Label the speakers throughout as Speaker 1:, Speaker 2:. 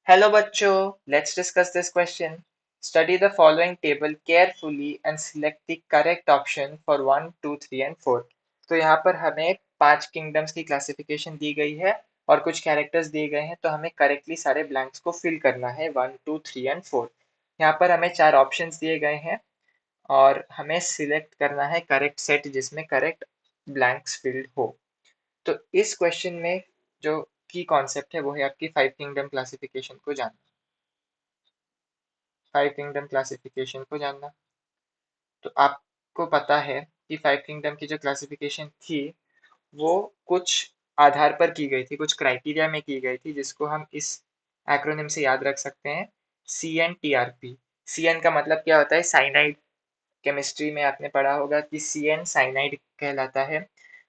Speaker 1: Hello बच्चों, let's discuss this question. Study the following table carefully and select the correct option for 1, 2, 3 and 4. तो यहाँ पर हमें 5 kingdoms की क्लासिफिकेशन दी गई है और कुछ कैरेक्टर्स दिए गए हैं, तो हमें करेक्टली सारे ब्लैंक्स को फिल करना है 1, 2, 3 एंड 4. यहाँ पर हमें 4 ऑप्शंस दिए गए हैं और हमें सिलेक्ट करना है करेक्ट सेट जिसमें करेक्ट ब्लैंक्स फिल्ड हो. तो इस क्वेश्चन में जो की कॉन्सेप्ट है वो है आपकी 5 किंगडम क्लासिफिकेशन को जानना. 5 किंगडम क्लासिफिकेशन को जानना. तो आपको पता है कि 5 किंगडम की जो क्लासिफिकेशन थी वो कुछ आधार पर की गई थी, कुछ क्राइटेरिया में की गई थी, जिसको हम इस एक्रोनिम से याद रख सकते हैं, CN-TRP. CN का मतलब क्या होता है? साइनाइड. केमिस्ट्री में आपने पढ़ा होगा कि CN साइनाइड कहलाता है.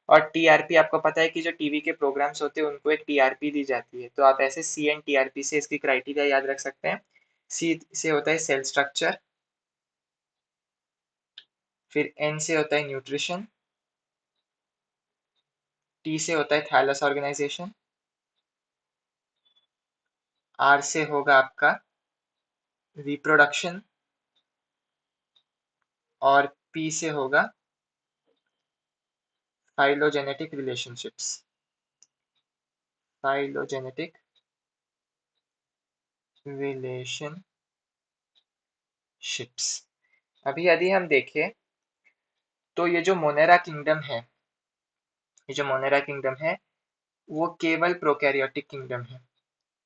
Speaker 1: और TRP आपको पता है कि जो टीवी के प्रोग्राम्स होते हैं उनको एक TRP दी जाती है, तो आप ऐसे CN-TRP से इसकी क्राइटेरिया याद रख सकते हैं. C से होता है सेल स्ट्रक्चर, फिर N से होता है न्यूट्रिशन, T से होता है थैलस ऑर्गेनाइजेशन, R से होगा आपका रिप्रोडक्शन और P से होगा फाइलोजेनेटिक रिलेशनशिप्स. Phylogenetic relationships. अभी यदि हम देखें तो ये जो मोनेरा किंगडम है, ये जो मोनेरा किंगडम है वो केवल प्रोकैरियोटिक किंगडम है.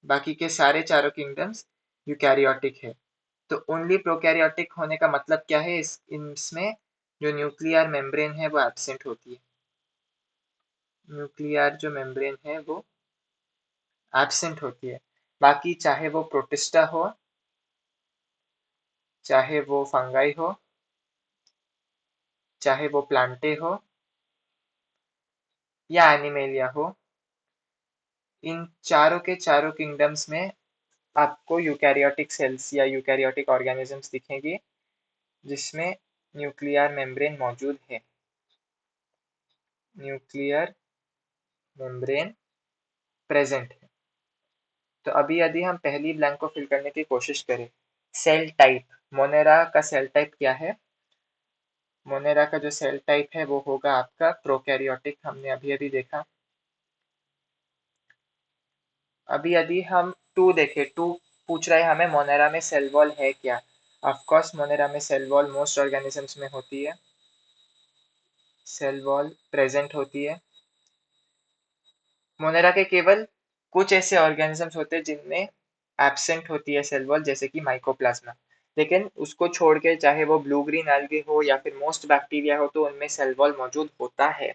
Speaker 1: बाकी के सारे चारों किंगडम्स यूकैरियोटिक है. तो ओनली प्रोकैरियोटिक होने का मतलब क्या है? इसमें जो न्यूक्लियर मेम्ब्रेन है वो एब्सेंट होती है. न्यूक्लियर जो मेम्ब्रेन है वो एब्सेंट होती है. बाकी चाहे वो प्रोटिस्टा हो, चाहे वो फंगाई हो, चाहे वो प्लांटे हो या एनिमेलिया हो, इन चारों के चारों किंगडम्स में आपको यूकैरियोटिक सेल्स या यूकैरियोटिक ऑर्गेनिजम्स दिखेंगे जिसमें न्यूक्लियर मेम्ब्रेन मौजूद है. न्यूक्लियर मेम्ब्रेन प्रेजेंट है. तो अभी यदि हम पहली ब्लैंक को फिल करने की कोशिश करें, सेल टाइप. मोनेरा का सेल टाइप क्या है? मोनेरा का जो सेल टाइप है वो होगा आपका प्रोकैरियोटिक. हमने अभी अभी देखा. अभी यदि हम 2 देखें, 2 पूछ रहा है हमें मोनेरा में सेल वॉल है क्या? ऑफ कोर्स मोनेरा में सेल वॉल मोस्ट ऑर्गेनिजम्स में होती है. सेल वॉल प्रेजेंट होती है. मोनेरा के केवल कुछ ऐसे ऑर्गेनिजम्स होते हैं जिनमें एब्सेंट होती है सेल वॉल, जैसे कि माइकोप्लाज्मा. लेकिन उसको छोड़ के चाहे वो ब्लू ग्रीन एल्गे हो या फिर मोस्ट बैक्टीरिया हो तो उनमें सेल वॉल मौजूद होता है.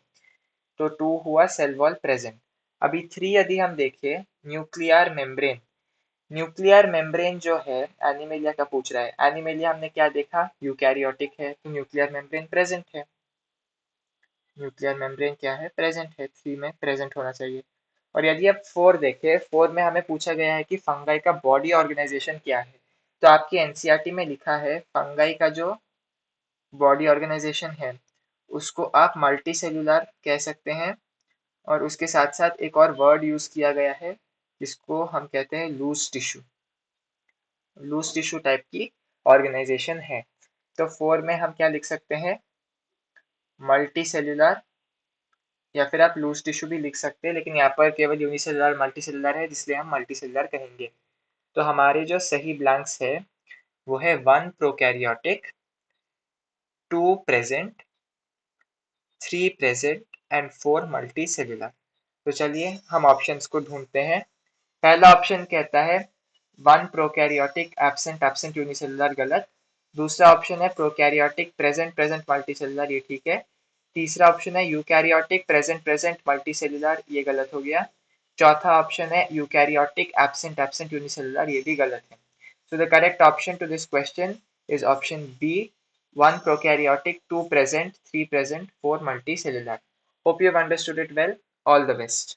Speaker 1: तो 2 हुआ सेल वॉल प्रेजेंट. अभी 3 यदि हम देखें, न्यूक्लियर मेम्ब्रेन. न्यूक्लियर मेम्ब्रेन जो है एनिमेलिया का पूछ रहा है. एनिमेलिया हमने क्या देखा? यूकैरियोटिक है, तो न्यूक्लियर मेम्ब्रेन प्रेजेंट है. न्यूक्लियर मेम्ब्रेन क्या है? प्रेजेंट है. 3 में प्रेजेंट होना चाहिए. और यदि आप 4 देखें, 4 में हमें पूछा गया है कि फंगाई का बॉडी ऑर्गेनाइजेशन क्या है. तो आपकी एनसीईआरटी में लिखा है फंगाई का जो बॉडी ऑर्गेनाइजेशन है उसको आप मल्टी सेल्यूलर कह सकते हैं. और उसके साथ साथ एक और वर्ड यूज किया गया है जिसको हम कहते हैं loose tissue. Loose tissue type की ऑर्गेनाइजेशन है. तो 4 में हम क्या लिख सकते हैं? मल्टी सेल्यूलर या फिर आप लूज टिश्यू भी लिख सकते हैं, लेकिन यहाँ पर केवल यूनिसेलुलर मल्टी सेल्यूलर है इसलिए हम मल्टी सेल्यूलर कहेंगे. तो हमारे जो सही ब्लैंक्स है वो है 1 prokaryotic, 2 present, 3 present and 4 multi cellular. तो चलिए हम ऑप्शंस को ढूंढते हैं. पहला ऑप्शन कहता है 1 प्रोकैरियोटिक एब्सेंट एब्सेंट यूनिसेलुलर, गलत. दूसरा ऑप्शन है prokaryotic present present multi cellular, ये ठीक है. तीसरा ऑप्शन है eukaryotic present present multi cellular, ये गलत हो गया. चौथा ऑप्शन है यूकैरियोटिक एब्सेंट एब्सेंट यूनिसेलुलर, ये भी गलत है. So the correct option to this question is option B, 1 prokaryotic, 2 present, 3 present, 4 multicellular. Hope you have understood it well. All the best.